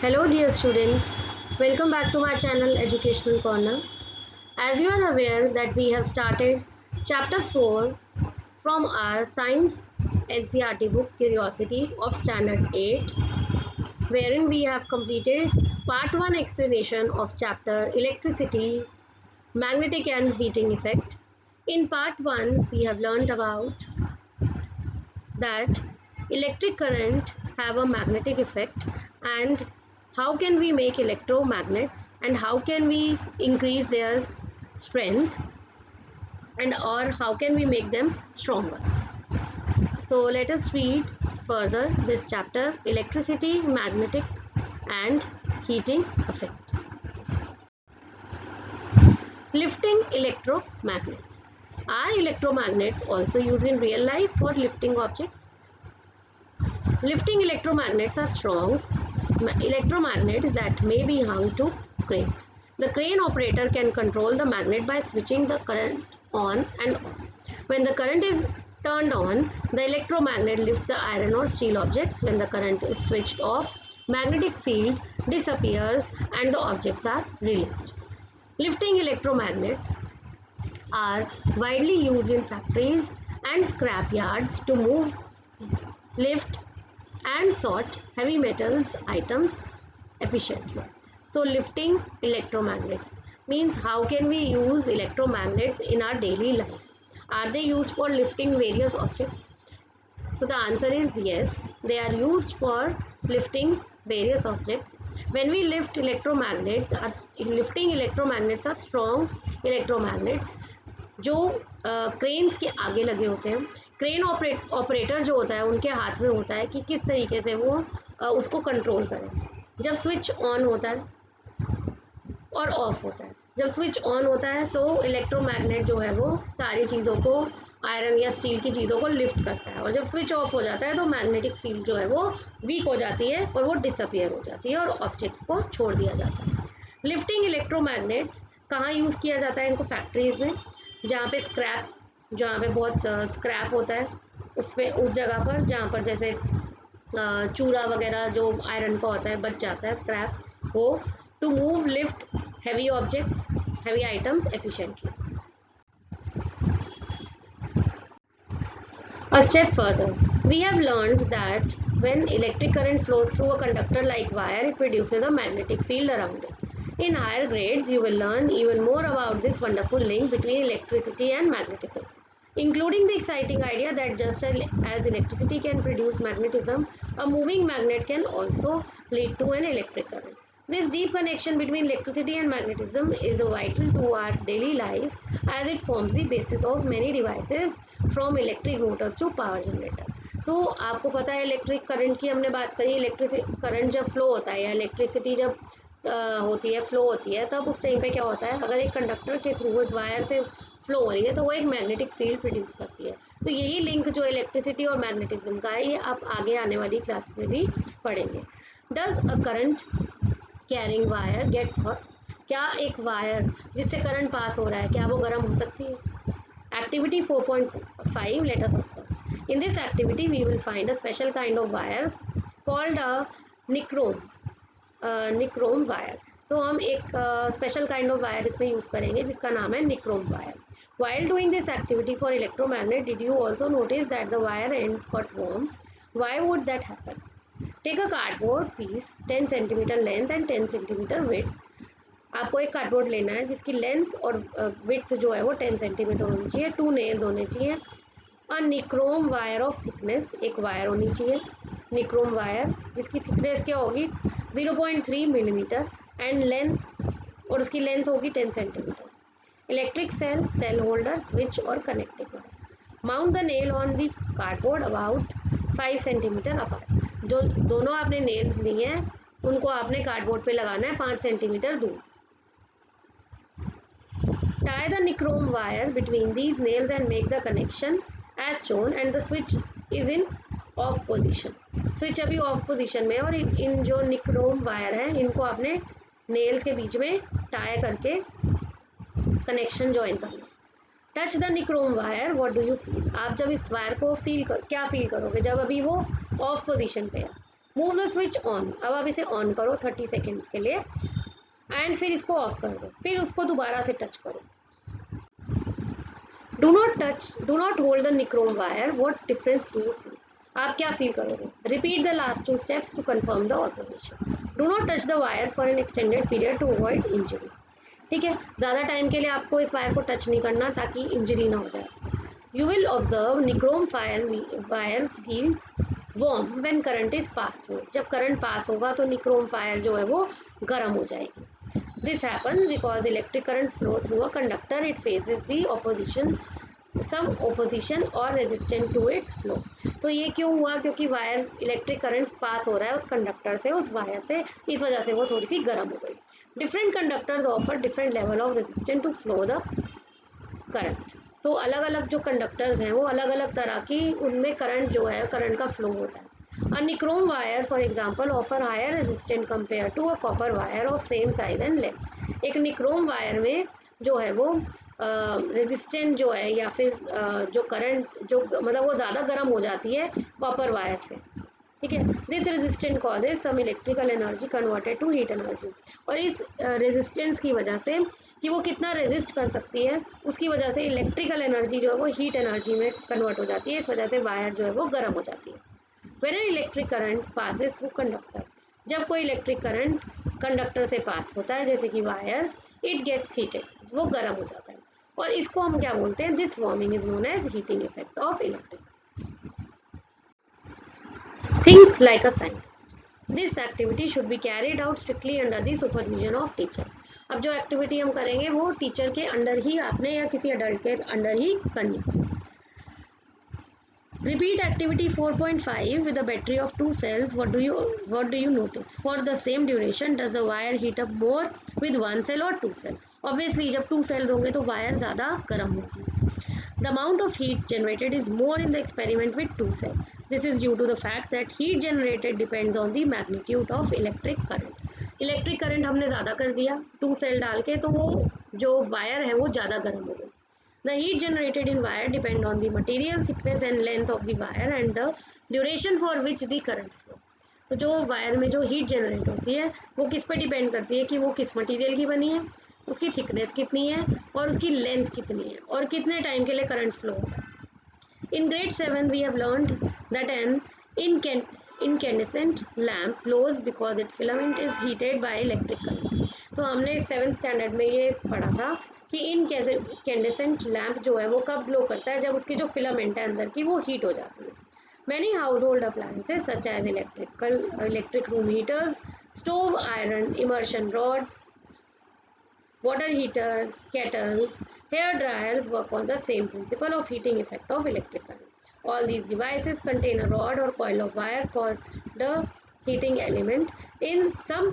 Hello dear students, welcome back to my channel Educational Corner. As you are aware that we have started chapter 4 from our science NCERT book Curiosity of standard 8, wherein we have completed part 1 explanation of chapter Electricity, Magnetic and Heating Effect. In part 1 we have learned about that electric current have a magnetic effect and how can we make electromagnets and how can we increase their strength and or how can we make them stronger. So let us read further this chapter, electricity, magnetic and heating effect. Lifting electromagnets. Are electromagnets also used in real life for lifting objects? Lifting electromagnets are strong electromagnets that may be hung to cranes. The crane operator can control the magnet by switching the current on and off. When the current is turned on, the electromagnet lifts the iron or steel objects. When the current is switched off, magnetic field disappears and the objects are released. Lifting electromagnets are widely used in factories and scrap yards to move, lift and sort heavy metals items efficiently. So lifting electromagnets means how can we use electromagnets in our daily life? Are they used for lifting various objects? So the answer is yes, they are used for lifting various objects. When we lift electromagnets, lifting electromagnets are strong electromagnets जो cranes के आगे लगे होते हैं. Crane operator जो होता है उनके हाथ में होता है कि किस तरीके से वो उसको कंट्रोल करें. जब स्विच ऑन होता है और ऑफ होता है, जब स्विच ऑन होता है तो इलेक्ट्रोमैग्नेट जो है वो सारी चीज़ों को, आयरन या स्टील की चीज़ों को लिफ्ट करता है, और जब स्विच ऑफ हो जाता है तो मैग्नेटिक फील्ड जो है वो वीक हो जाती है और वो डिसअपियर हो जाती है और ऑब्जेक्ट्स को छोड़ दिया जाता है. लिफ्टिंग इलेक्ट्रोमैग्नेट्स कहाँ यूज़ किया जाता है? इनको फैक्ट्रीज में, जहाँ पे जहाँ पे बहुत स्क्रैप होता है उस जगह पर, जहाँ पर जैसे चूड़ा वगैरह जो आयरन का होता है बच जाता है स्क्रैप, वो to move lift heavy objects, heavy items efficiently. A step further, we have learned that when electric current flows through a conductor like wire, it produces a magnetic field around it. In higher grades, you will learn even more about this wonderful link between electricity and magnetism, including the exciting idea that just as electricity can produce magnetism, a moving magnet can also lead to an electric current. This deep connection between electricity and magnetism is vital to our daily life as it forms the basis of many devices from electric motors to power generator. तो आपको पता है electric current की हमने बात करी. Electric current जब flow होता है या इलेक्ट्रिसिटी जब होती है, फ्लो होती है, तब उस टाइम पे क्या होता है, अगर एक कंडक्टर के थ्रू एक वायर से फ्लो हो रही है तो वो एक मैग्नेटिक फील्ड प्रोड्यूस करती है. तो यही लिंक जो इलेक्ट्रिसिटी और मैग्नेटिज्म का है ये आप आगे आने वाली क्लास में भी पढ़ेंगे. Does a current carrying wire gets hot? क्या एक वायर जिससे करंट पास हो रहा है क्या वो गर्म हो सकती है? Activity 4.5 let us observe. In this activity we will find a special kind of wire called a nichrome wire. तो हम एक स्पेशल काइंड ऑफ वायर इसमें यूज करेंगे जिसका नाम है nichrome wire. While doing this activity for electromagnet, did you also notice that the wire ends got warm? Why would that happen? Take a cardboard piece 10 cm length and 10 cm width. आपको एक cardboard लेना है जिसकी length और width जो है वो 10 centimetre होनी चाहिए. 2 नेल्स होने चाहिए. अ निक्रोम वायर ऑफ थिकनेस, एक वायर होनी चाहिए निक्रोम वायर जिसकी थिकनेस क्या होगी 0.3 मिलीमीटर एंड लेंथ, और उसकी लेंथ होगी 10 centimetre. Electric cell holder, switch और connecting wire. Mount the nail on the cardboard about 5 centimetre apart. जो दोनों आपने नेल्स लिए हैं उनको आपने कार्डबोर्ड पे लगाना है 5 सेंटीमीटर दूर. Tie the nichrome wire between these nails and make the connection as shown and the switch is in off position. Switch अभी ऑफ पोजीशन में है और इन जो निक्रोम वायर है इनको आपने नेल्स के बीच में टाई करके कनेक्शन ज्वाइन करना. Touch the nichrome wire, what do you feel? आप जब इस वायर को क्या फील करोगे जब अभी वो ऑफ पोजीशन पे है? मूव द स्विच ऑन, अब आप इसे ऑन करो 30 सेकेंड्स के लिए एंड फिर इसको ऑफ कर दो, फिर उसको दोबारा से टच करो। Do not hold the nichrome wire, what difference do you feel? आप क्या फील करोगे? Repeat the last 2 steps to confirm the observation. Do not touch the wire for an extended period to avoid injury. ठीक है, ज़्यादा time के लिए आपको इस वायर को टच नहीं करना ताकि इंजरी ना हो जाए। You will observe nichrome wire feels warm when current is pass through, जब करंट पास होगा तो निक्रोम वायर जो है वो गर्म हो जाएगी। This happens because electric current flow through a conductor. It faces the some opposition or resistance to its flow. तो ये क्यों हुआ? क्योंकि वायर इलेक्ट्रिक करंट पास हो रहा है उस कंडक्टर से, उस वायर से, इस वजह से वो थोड़ी सी गर्म हो गई। Different conductors offer different level of resistance to flow the current. तो अलग अलग जो कंडक्टर्स हैं वो अलग अलग तरह की, उनमें करंट जो है, करंट का फ्लो होता है। A nichrome wire, for example, offer higher resistance compared to a copper wire of same size and length. एक निक्रोम वायर में जो है वो रेजिस्टेंस जो है या फिर जो करंट जो मतलब वो ज़्यादा गर्म हो जाती है कॉपर वायर से। ठीक है, this resistance causes some electrical energy converted to heat energy. और इस रेजिस्टेंस की वजह से कि वो कितना रेजिस्ट कर सकती है, उसकी वजह से इलेक्ट्रिकल एनर्जी जो है वो हीट एनर्जी में कन्वर्ट हो जाती है, इस वजह से वायर जो है वो गर्म हो जाती है। When an electric current passes through conductor, जब कोई इलेक्ट्रिक करंट कंडक्टर से पास होता है जैसे कि वायर, इट गेट्स हीटेड, वो गर्म हो जाता है। और इसको हम क्या बोलते हैं? This warming is known as heating effect of electric. Think like a scientist, this activity should be carried out strictly under the supervision of teacher. अब जो एक्टिविटी हम करेंगे वो टीचर के अंडर ही, आपने या किसी अडल्ट के अंडर ही करनी है। Repeat activity 4.5 with a battery of 2 cells. What do you notice? For the same duration, does the wire heat up more with 1 cell or 2 cell? Obviously, जब 2 cells होंगे तो वायर ज़्यादा गर्म होगी। The amount of heat generated is more in the experiment with 2 cells. This is due to the fact that heat generated depends on the magnitude of electric current. Electric current हमने ज़्यादा कर दिया 2 cell डाल के, तो वो जो wire है वो ज़्यादा गर्म हो गई। The heat generated in wire depend on the material thickness and length of the wire and the duration for which the current flow. तो जो वायर में जो हीट जनरेट होती है वो किस पे डिपेंड करती है कि वो किस मटेरियल की बनी है, उसकी थिकनेस कितनी है और उसकी लेंथ कितनी है और कितने टाइम के लिए करंट फ्लो होगा। In grade 7 we have learned that an incandescent lamp glows because its filament is heated by electric current. तो हमने 7th स्टैंडर्ड में ये पढ़ा था कि इनकैंडेसेंट लैम्प जो है वो कब ग्लो करता है? जब उसकी जो फिलामेंट है अंदर की वो हीट हो जाती है। Many household appliances such as electric room heaters, stove, iron, immersion rods, water heater, kettles, hair dryers work on the same principle of heating effect of electric current. All these devices contain a rod or coil of wire called the heating element. In some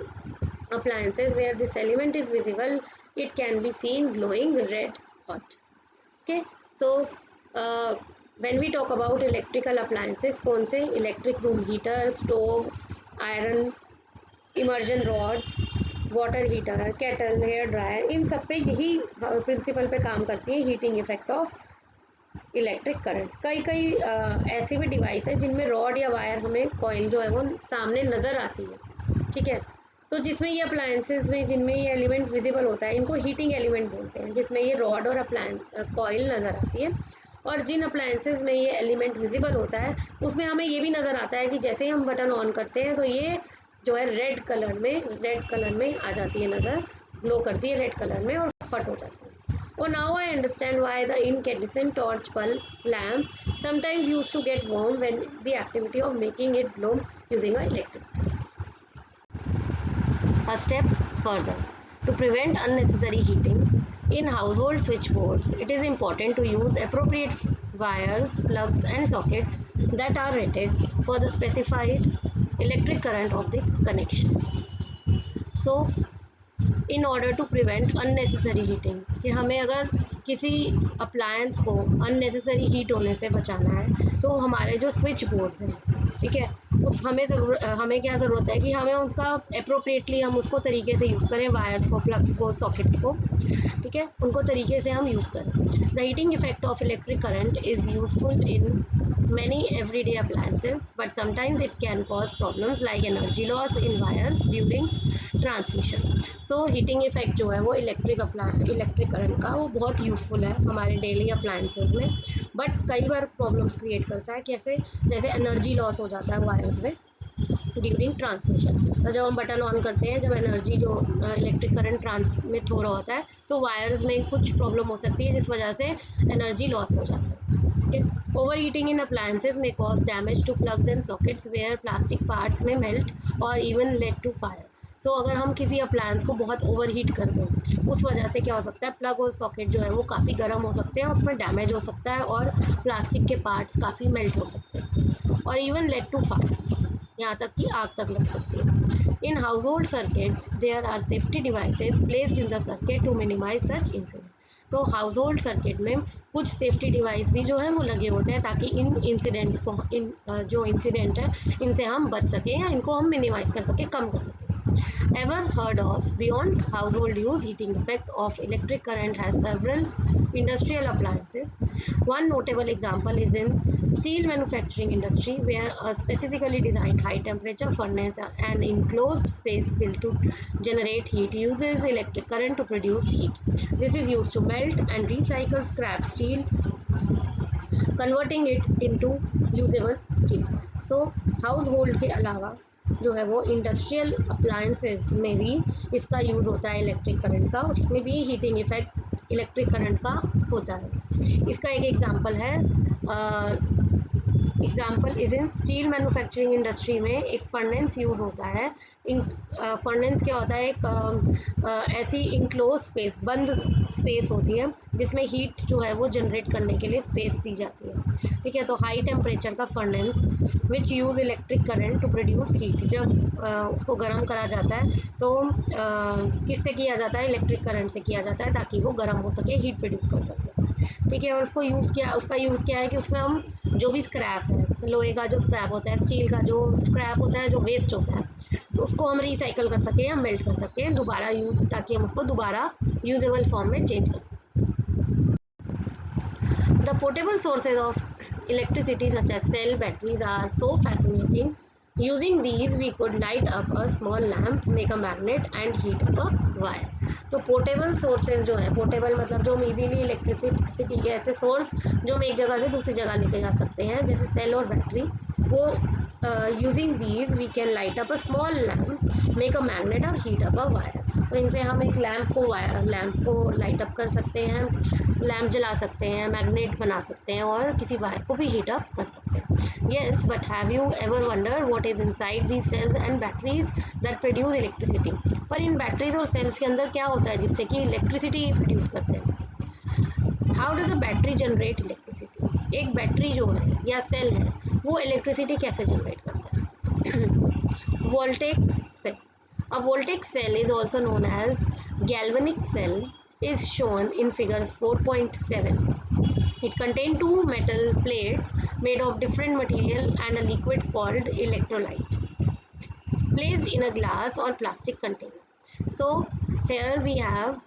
appliances where this element is visible, it can be seen glowing red hot. Okay, so when we talk about electrical appliances, कौन से? Electric room heater, stove, iron, immersion rods, water heater, kettle, hair dryer, इन सब पे यही principle पे काम करती है heating effect of electric current. कई ऐसी भी डिवाइस है जिनमें रॉड या वायर, हमें कॉइल जो है वो सामने नज़र आती है। ठीक है, तो जिसमें ये अप्लायंसेज में जिनमें ये एलिमेंट विजिबल होता है इनको हीटिंग एलिमेंट बोलते हैं, जिसमें ये रॉड और कॉइल नज़र आती है। और जिन अप्लायंसेज में ये एलिमेंट विजिबल होता है उसमें हमें ये भी नज़र आता है कि जैसे ही हम बटन ऑन करते हैं तो ये जो है रेड कलर में आ जाती है नज़र, ग्लो करती है रेड कलर में और फट हो जाती है। Oh, now I understand why the incandescent torch bulb lamp sometimes used to get warm when the activity of making it glow using a electric. A step further, to prevent unnecessary heating in household switchboards, it is important to use appropriate wires, plugs and sockets that are rated for the specified electric current of the connection. So in order to prevent unnecessary heating, कि हमें अगर किसी appliance को unnecessary heat होने से बचाना है तो हमारे जो स्विच बोर्ड्स हैं, ठीक है, हमें क्या ज़रूरत है कि हमें उसका अप्रोप्रिएटली हम उसको तरीके से यूज़ करें, वायर्स को, प्लग्स को, सॉकेट्स को, ठीक है, उनको तरीके से हम यूज़ करें। The heating effect of electric current is useful in many everyday appliances, but sometimes it can cause problems like energy loss in wires during transmission. So heating effect जो है वो इलेक्ट्रिक करंट का वो बहुत useful है हमारे daily appliances में, but कई बार प्रॉब्लम्स क्रिएट करता है। कैसे? जैसे एनर्जी लॉस हो जाता है वायर्स में ड्यूरिंग ट्रांसमिशन। तो जब हम बटन ऑन करते हैं, जब एनर्जी जो इलेक्ट्रिक करंट ट्रांसमिट हो रहा होता है, तो वायर्स में कुछ प्रॉब्लम हो सकती है जिस वजह से एनर्जी लॉस हो जाता है। Overheating in appliances may cause damage to plugs and sockets where plastic parts may melt or even lead to fire. So अगर हम किसी अप्लायंस को बहुत ओवरहीट कर दें, उस वजह से क्या हो सकता है, प्लग और सॉकेट जो है वो काफ़ी गर्म हो सकते हैं, उसमें डैमेज हो सकता है और प्लास्टिक के पार्ट्स काफ़ी मेल्ट हो सकते हैं और इवन लेड टू फायर, यहाँ तक कि आग तक लग सकती है। In household circuits there are safety devices placed in the circuit to minimise such incident. तो हाउस होल्ड सर्किट में कुछ सेफ्टी डिवाइस भी जो है वो लगे होते हैं ताकि इन इंसिडेंट्स को, जो इंसिडेंट है, इनसे हम बच सकें या इनको हम मिनिमाइज कर सकें, कम कर सकें। Ever heard of beyond household use heating effect of electric current has several industrial appliances. One notable example is in steel manufacturing industry where a specifically designed high temperature furnace and enclosed space built to generate heat uses electric current to produce heat. This is used to melt and recycle scrap steel, converting it into usable steel. So household के अलावा जो है वो industrial appliances में भी इसका use होता है इलेक्ट्रिक करंट का, उसमें भी हीटिंग इफेक्ट इलेक्ट्रिक करंट का होता है। इसका एक एग्जांपल है, example is in steel manufacturing industry में एक फर्नेंस यूज़ होता है। फर्नेंस क्या होता है, एक ऐसी इंक्लोज स्पेस, बंद स्पेस होती है जिसमें हीट जो है वो जनरेट करने के लिए स्पेस दी जाती है, ठीक है। तो हाई टेम्परेचर का furnace which use electric current to produce heat, जब उसको गर्म करा जाता है तो किससे किया जाता है, इलेक्ट्रिक करंट से किया जाता है ताकि वो गर्म हो सके, हीट प्रोड्यूस कर सके, ठीक है। और उसका यूज़ क्या है कि उसमें हम जो भी स्क्रैप है, लोहे का जो स्क्रैप होता है, स्टील का जो स्क्रैप होता है, जो वेस्ट होता है, तो उसको हम रिसाइकल कर सकें या मेल्ट कर सकते हैं दोबारा यूज़, ताकि हम उसको दोबारा यूजेबल फॉर्म में चेंज कर सकें। The portable sources of electricity such as cell batteries are so fascinating. Using these we could light up a small lamp, make a magnet and heat up a wire. तो portable sources जो है, portable मतलब जो हम easily electricity के ऐसे source जो हम एक जगह से दूसरी जगह लेके जा सकते हैं, जैसे सेल और बैटरी, वो using these we can light up a small lamp, make a magnet और हीट अप अ वायर। तो इनसे हम एक लैम्प को लाइट अप कर सकते हैं, लैम्प जला सकते हैं, मैग्नेट बना सकते हैं और किसी वायर को भी हीट अप कर सकते हैं। Yes, but have you ever wonder what is inside these cells and batteries that produce electricity? पर इन बैटरीज और सेल्स के अंदर क्या होता है जिससे कि इलेक्ट्रिसिटी प्रोड्यूस करते हैं? How does a battery generate electricity? एक बैटरी जो है या सेल है वो इलेक्ट्रिसिटी कैसे जनरेट करता है? वोल्टेक cell. A voltaic cell is also known as galvanic cell is shown in figure 4.7. It contains two metal plates made of different material and a liquid called electrolyte placed in a glass or plastic container. So here we have,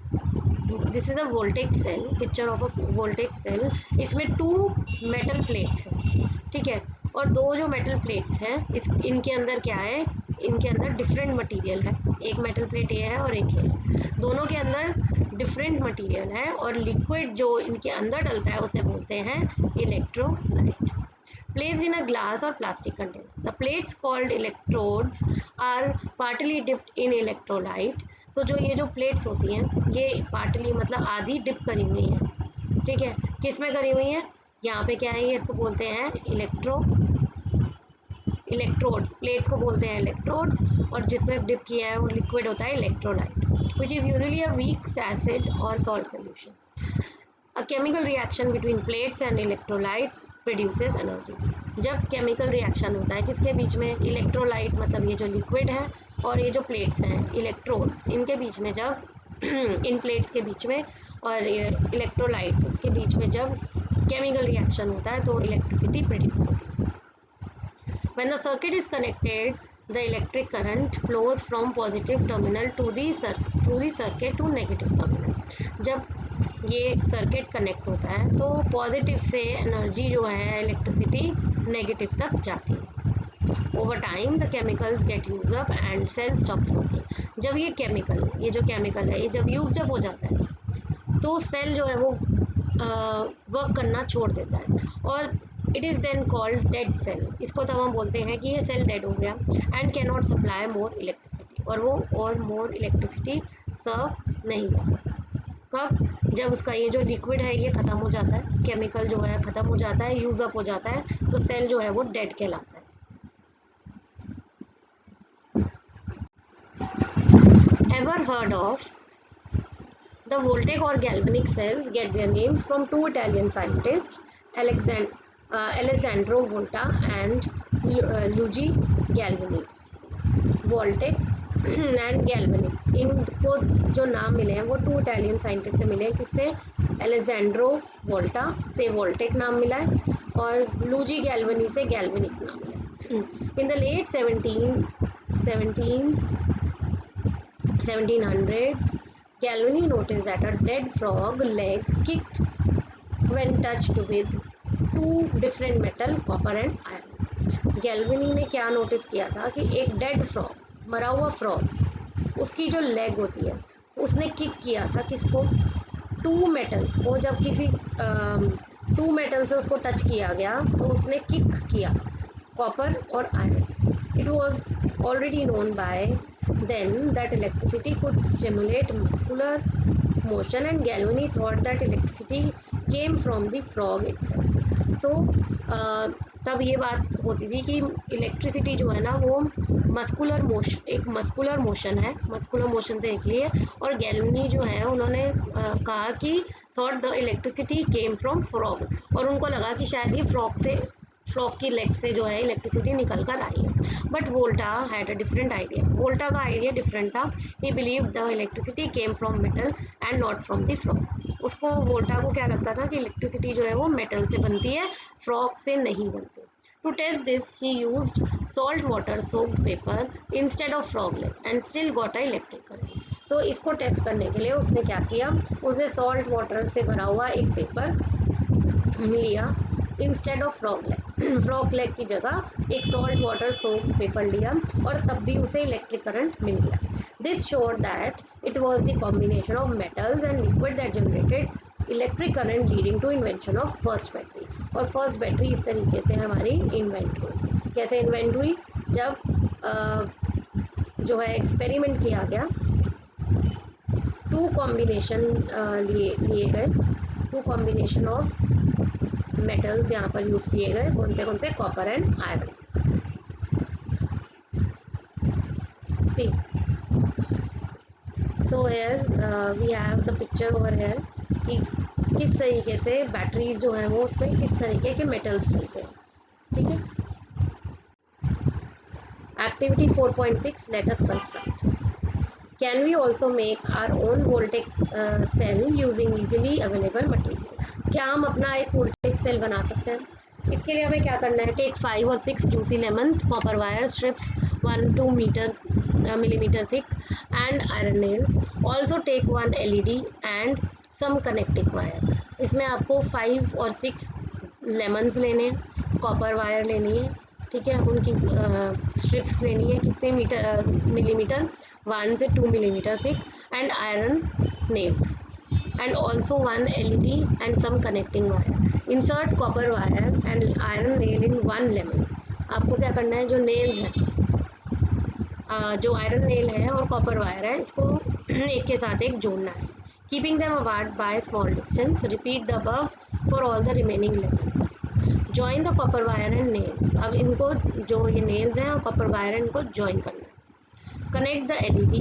this is a voltaic cell, picture of a voltaic cell. इसमें to metal plates हैं, ठीक है, और दो जो metal plates हैं इनके अंदर क्या है, इनके अंदर डिफरेंट मटेरियल है, एक मेटल प्लेट ये है और एक ये है, दोनों के अंदर डिफरेंट मटेरियल है और लिक्विड जो इनके अंदर डलता है उसे बोलते हैं electrolyte. Placed in a glass or plastic container. The plates called electrodes are partly dipped in electrolyte. तो जो ये जो प्लेट्स होती हैं ये पार्टली मतलब आधी डिप करी हुई हैं, ठीक है। किस में करी हुई हैं? यहाँ पे क्या है, ये इसको बोलते हैं इलेक्ट्रोड्स, प्लेट्स को बोलते हैं इलेक्ट्रोड्स, और जिसमें डिप किया है वो लिक्विड होता है electrolyte, which is usually a weak acid और salt solution. A chemical reaction between plates and electrolyte produces energy. जब केमिकल रिएक्शन होता है किसके बीच में, इलेक्ट्रोलाइट मतलब ये जो लिक्विड है और ये जो प्लेट्स हैं इलेक्ट्रोड्स, इनके बीच में, जब इन प्लेट्स के बीच में और इलेक्ट्रोलाइट के बीच में जब केमिकल रिएक्शन होता है तो इलेक्ट्रिसिटी प्रोड्यूस होती है। When the circuit is connected, the electric current flows from positive terminal to the through the circuit to negative terminal. जब ये सर्किट कनेक्ट होता है तो पॉजिटिव से एनर्जी जो है इलेक्ट्रिसिटी नेगेटिव तक जाती है. Over time the chemicals get use up and cell stops working. जब ये जो केमिकल है ये जब यूज अप हो जाता है तो सेल जो है वो वर्क करना छोड़ देता है और it is then called dead cell. इसको तब हम बोलते हैं कि ये सेल डेड हो गया and can not supply more electricity, और वो और मोर इलेक्ट्रिसिटी सर्व नहीं कर सकता. कब? जब उसका ये जो लिक्विड है ये ख़त्म हो जाता है, केमिकल जो है ख़त्म हो जाता है, यूज़ अप हो जाता है, तो सेल जो है वो डेड कहलाता है. Ever heard of the Voltaic or galvanic cells get their names from two Italian scientists, Alessandro Volta and Luigi Galvani. Voltaic and galvanic, इनको जो नाम मिले हैं वो 2 इटालियन साइंटिस्ट से मिले हैं. किससे? एलेजेंड्रो वोल्टा से वोल्टेक नाम मिला है और लूजी गैल्वेनी से गैल्वेनिक नाम मिला है. In the late 1700s Galvani noticed that a dead frog leg kicked when touched with 2 different metal, copper and iron. Galvani ने क्या नोटिस किया था कि एक डेड फ्रॉग, मरा हुआ फ्रॉग, उसकी जो लेग होती है उसने किक किया था किसको? 2 मेटल्स को. जब किसी 2 मेटल से उसको टच किया गया तो उसने किक किया, कॉपर और iron. It was already known by then that electricity could stimulate muscular motion and Galvani thought that electricity came from the frog itself. तो तब ये बात होती थी कि इलेक्ट्रिसिटी जो है ना वो मस्कुलर मोशन है, मस्कुलर मोशन से निकली है. और गैल्वनी जो है उन्होंने कहा कि thought the electricity came from frog, और उनको लगा कि शायद ये फ्रॉग की लेग से जो है इलेक्ट्रिसिटी निकल कर आई है. But Volta had a different idea. Volta का आइडिया डिफरेंट था. He believe the electricity came from metal and not from the frog. उसको वोल्टा को क्या लगता था कि इलेक्ट्रिसिटी जो है वो मेटल से बनती है, फ्रॉग से नहीं बनती. To test this he used salt water soaked paper instead of frog leg and still got a electric current. तो इसको टेस्ट करने के लिए उसने क्या किया, उसने सॉल्ट वाटर से भरा हुआ एक पेपर लिया instead of frog leg. Frog leg की जगह एक सॉल्ट वाटर सोप पेपर लिया और तब भी उसे इलेक्ट्रिक करंट मिल गया. This showed that it was the combination of metals and liquid that generated electric current leading to invention of first battery. और फर्स्ट बैटरी इस तरीके से हमारी इन्वेंट हुई. कैसे इन्वेंट हुई? जब जो है एक्सपेरिमेंट किया गया, 2 कॉम्बिनेशन लिए गए, 2 कॉम्बिनेशन ऑफ मेटल्स यहाँ पर यूज किए गए. कौन से? Copper and iron. See, so here we have the picture over here कि किस तरीके से बैटरीज जो है वो उसमें किस तरीके के मेटल्स चलते हैं. ठीक है. Activity 4.6, let us construct. Can we also make our own voltaic cell using easily available material? क्या हम अपना एक voltaic cell बना सकते हैं? इसके लिए हमें क्या करना है? Take 5 or 6 juicy lemons, copper wire strips 1-2 millimeter thick and iron nails. Also take 1 LED and some connecting wire. इसमें आपको 5 और 6 lemons लेने हैं, copper wire लेनी है, ठीक है, उनकी स्ट्रिप्स लेनी है, कितने मिलीमीटर, 1 से 2 millimeter thick and iron nails and also 1 LED and some connecting wire. Insert copper wire and iron nail in 1 lemon. आपको क्या करना है? जो नेल्स हैं, जो आयरन नेल है और कॉपर वायर है, इसको एक के साथ एक जोड़ना है. Keeping them apart by small distance. Repeat the above for all the remaining lemons. Join the copper wire and nails. अब इनको जो ये नेल्स हैं और कॉपर वायर है इनको जॉइन करना है. Connect the LED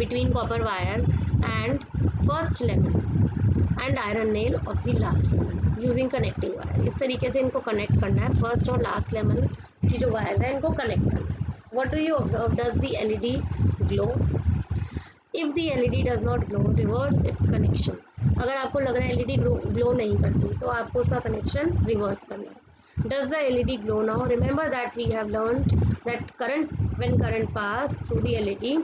between copper wire and first lemon and iron nail of the last lemon using connecting wire. इस तरीके से इनको कनेक्ट करना है. फर्स्ट और लास्ट लेमन की जो वायर है इनको कनेक्ट करना है. What do you observe? Does the LED glow? If the LED does not glow, reverse its connection. अगर आपको लग रहा है LED ग्लो नहीं करती तो आपको उसका कनेक्शन रिवर्स करना है. Does the LED glow now? Remember that we have learned that when current pass through the LED,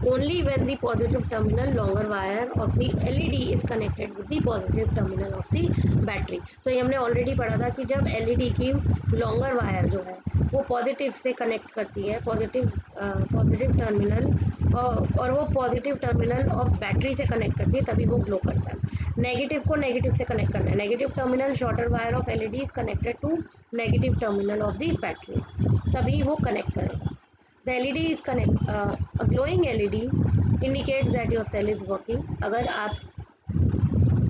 only when the positive terminal longer wire of the LED is connected with the positive terminal of the battery. तो ये हमने already पढ़ा था कि जब LED की longer wire जो है वो पॉजिटिव से कनेक्ट करती है, पॉजिटिव टर्मिनल, और वो पॉजिटिव टर्मिनल ऑफ बैटरी से कनेक्ट करती है, तभी वो ग्लो करता है। नेगेटिव को नेगेटिव से कनेक्ट करना है, negative terminal shorter wire of LED is connected to negative terminal of the battery, तभी वो कनेक्ट करेगा। The LED is connect, a glowing LED indicates that your cell is working. अगर आप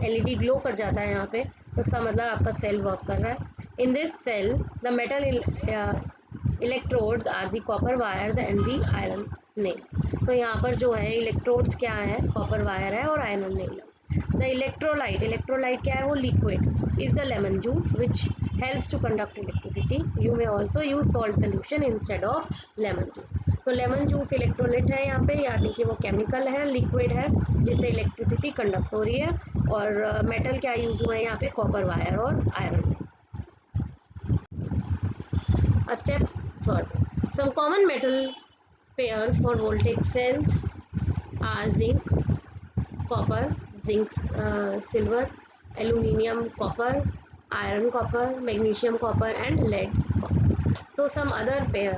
LED glow कर जाता है यहाँ पे, तो उसका मतलब आपका सेल वर्क कर रहा है। In this cell the metal electrodes are the copper wires and the iron nails. तो यहाँ पर जो है इलेक्ट्रोड्स क्या है, कॉपर वायर है और आयरन नेल है। द इलेक्ट्रोलाइट क्या है, वो liquid is the lemon juice which helps to conduct electricity. You may also use salt solution instead of lemon juice. तो लेमन जूस इलेक्ट्रोलाइट है यहाँ पे, यानी कि वो केमिकल है, लिक्विड है, जिससे इलेक्ट्रिसिटी कंडक्ट हो रही है। और मेटल क्या यूज हुआ है यहाँ पे, कॉपर वायर और iron. A step further, some common metal pairs for voltaic cells are zinc copper, zinc silver, aluminium copper, iron copper, magnesium copper and lead copper. So some other pair,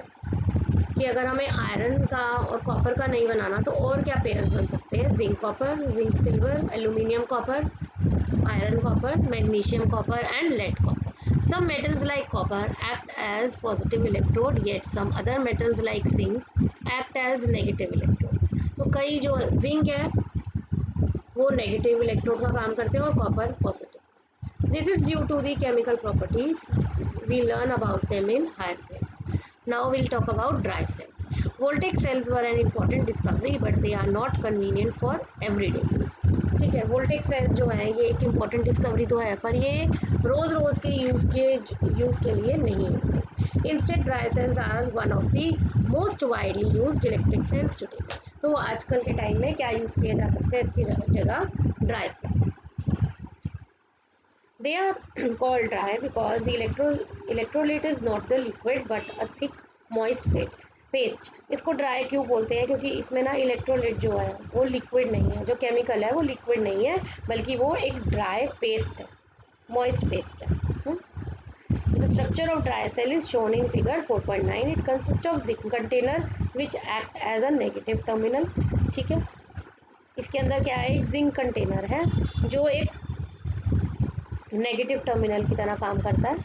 कि अगर हमें iron का और copper का नहीं बनाना तो और क्या पेयर्स बन सकते हैं, zinc copper, zinc silver, aluminium copper, iron copper, magnesium copper and lead copper. Some metals like copper act as positive electrode, yet some other metals like zinc act as negative electrode. तो कई जो zinc है वो negative electrode का काम करते हैं और copper positive. This is due to the chemical properties we learn about them in higher grades. Now will talk about dry cell. Voltaic cells were an important discovery but they are not convenient for everyday use. ठीक है, वोल्टेक sales जो है ये एक important discovery तो है, पर ये रोज के यूज के लिए नहीं होते। Instead dry cells are one of the most widely used electric cells today. तो आजकल के टाइम में क्या यूज किया जा सकता है इसकी जगह, dry cell. They are called dry because the electrolyte is not the liquid but a thick moist paste. इसको ड्राई क्यों बोलते हैं, क्योंकि इसमें ना इलेक्ट्रोलाइट जो है वो लिक्विड नहीं है, जो केमिकल है वो लिक्विड नहीं है, बल्कि वो एक ड्राई पेस्ट है, मॉइस्ट पेस्ट है। The structure of dry cell is shown in figure 4.9. It consists of zinc container which act as a negative terminal. ठीक है, इसके अंदर क्या है, एक जिंक कंटेनर है जो एक नेगेटिव टर्मिनल की तरह काम करता है।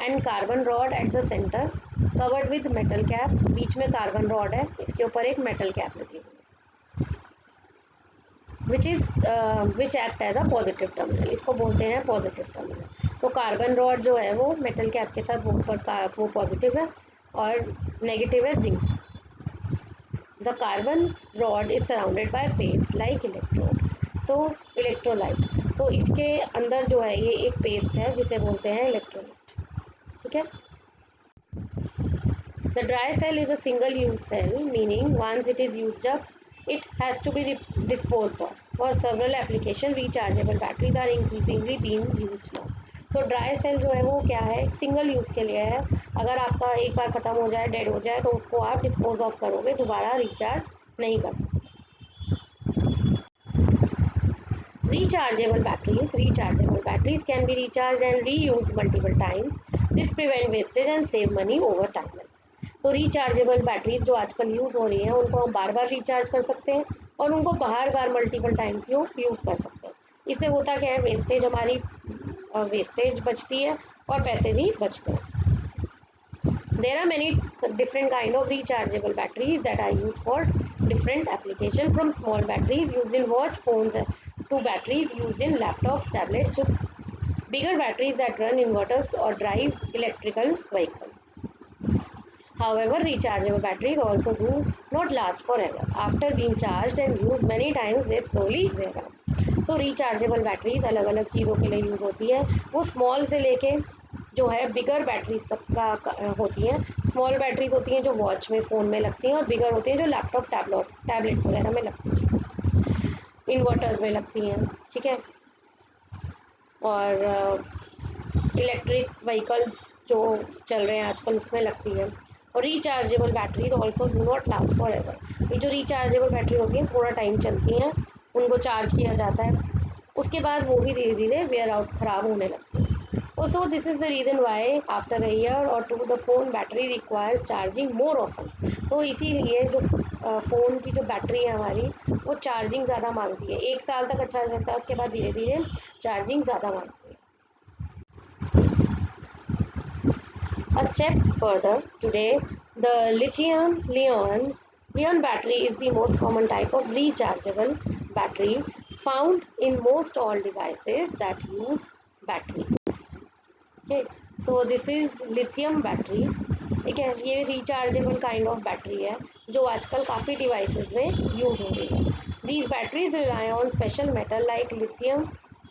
And carbon rod at the centre covered with metal cap, बीच में कार्बन रॉड है, इसके ऊपर एक मेटल कैप लगी हुई है, which act as a positive terminal, इसको बोलते हैं पॉजिटिव टर्मिनल। तो कार्बन रॉड जो है वो मेटल कैप के साथ वो पॉजिटिव है और नेगेटिव है zinc. The carbon rod is surrounded by paste like electrode, so electrolyte. तो इसके अंदर जो है ये एक पेस्ट है जिसे बोलते हैं इलेक्ट्रोलाइट। ठीक है, the dry cell is a single use cell, meaning once it is used up it has to be disposed of. For several application rechargeable batteries are increasingly being used now. तो dry cell जो है वो क्या है, single use के लिए है। अगर आपका एक बार खत्म हो जाए, डेड हो जाए, तो उसको आप डिस्पोज ऑफ करोगे, दोबारा रिचार्ज नहीं कर सकते। Rechargeable batteries can be recharged and reused multiple times. This prevent wastage and save money over time. तो रिचार्जेबल बैटरीज जो आजकल यूज़ हो रही हैं उनको हम बार बार रिचार्ज कर सकते हैं और उनको बार बार मल्टीपल टाइम्स यूज़ कर सकते हैं। इससे होता क्या है, वेस्टेज बचती है और पैसे भी बचते हैं। There are many different kind of rechargeable batteries that are used for different application, from small batteries used in watch, phones, to batteries used in laptops, tablets, to bigger batteries that run inverters or drive electrical vehicles. However, rechargeable batteries also do not last forever. After being charged and used many times, they slowly wear out. So rechargeable batteries अलग अलग चीज़ों के लिए use होती है। वो small से लेके जो है बिगर बैटरीज सबका होती हैं। स्मॉल बैटरीज होती हैं जो वॉच में, फ़ोन में लगती हैं, और बिगर होती हैं जो लैपटॉप, टैबलेट्स वगैरह में लगती हैं, इन्वर्टर्स में लगती हैं। ठीक है, और इलेक्ट्रिक व्हीकल्स जो चल रहे हैं आजकल उसमें लगती है। और rechargeable batteries also do not last for ever. ये जो रिचार्जेबल बैटरी होती हैं थोड़ा टाइम चलती हैं, उनको चार्ज किया जाता है, उसके बाद वो भी धीरे धीरे वेयर आउट खराब होने लगती है। So this is the reason why after a year or two the phone battery requires charging more often। तो इसीलिए जो फ़ोन की जो बैटरी है हमारी वो चार्जिंग ज़्यादा मांगती है। 1 साल तक अच्छा चलता है, उसके बाद धीरे धीरे चार्जिंग ज़्यादा मांगती है। A step further, today the lithium-ion battery is the most common type of rechargeable battery found in most all devices that use batteries। Okay, so this is lithium battery। ठीक है, ये रिचार्जेबल काइंड ऑफ बैटरी है जो आजकल काफ़ी devices में use हो रही है। These batteries rely on special metal like lithium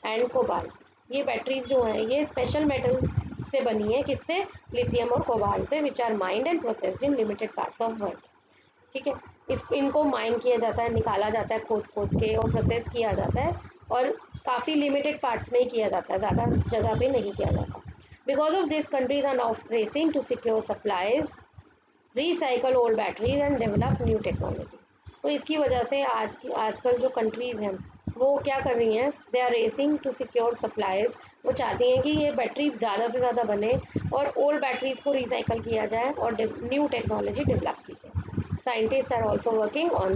and cobalt. ये बैटरीज जो हैं ये स्पेशल मेटल से बनी है, किससे? लिथियम और कोबाल्ट से, which are mined and processed in limited parts of world. ठीक है, इनको माइन किया जाता है, निकाला जाता है खोद खोद के और प्रोसेस किया जाता है, और काफ़ी लिमिटेड पार्ट्स में ही किया जाता है, ज़्यादा जगह पे नहीं किया जाता। Because of this countries are now racing to secure supplies, recycle old batteries and develop new technologies. तो इसकी वजह से आजकल जो कंट्रीज़ हैं वो क्या कर रही हैं? They are racing to secure supplies. वो चाहती हैं कि ये बैटरी ज़्यादा से ज़्यादा बने और ओल्ड बैटरीज को रिसाइकल किया जाए और न्यू टेक्नोलॉजी डेवलप की जाए। Scientists are also working on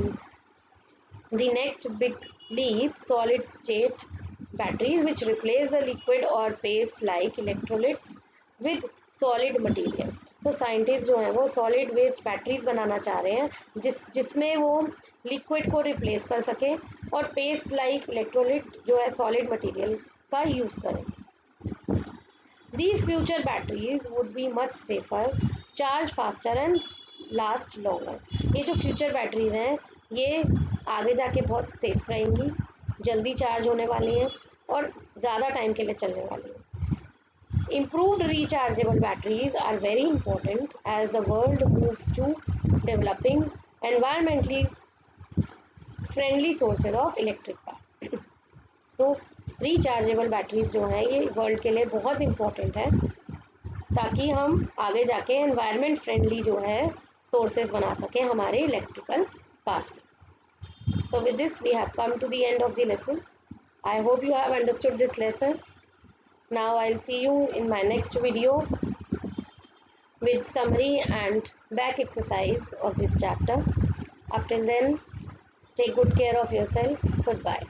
the next big leap, solid state batteries which replace the liquid or paste like electrolytes with solid material। तो साइंटिस्ट जो हैं वो सॉलिड वेस्ट बैटरीज बनाना चाह रहे हैं जिसमें वो लिक्विड को रिप्लेस कर सकें और पेस्ट लाइक इलेक्ट्रोलिट जो है सॉलिड मटेरियल का यूज़ करें। These future batteries would be much safer, charge faster and last longer। ये जो फ्यूचर बैटरीज हैं ये आगे जाके बहुत सेफ रहेंगी, जल्दी चार्ज होने वाली हैं और ज़्यादा टाइम के लिए चलने वाली हैं। Improved rechargeable batteries are very important as the world moves to developing environmentally friendly sources of electric power। तो रिचार्जेबल बैटरीज जो हैं ये वर्ल्ड के लिए बहुत इम्पोर्टेंट है ताकि हम आगे जाके एनवायरनमेंट फ्रेंडली जो है सोर्सेज बना सकें हमारे electrical power. So with this we have come to the end of the lesson. I hope you have understood this lesson. Now I will see you in my next video with summary and back exercise of this chapter. Up till then, take good care of yourself. Goodbye.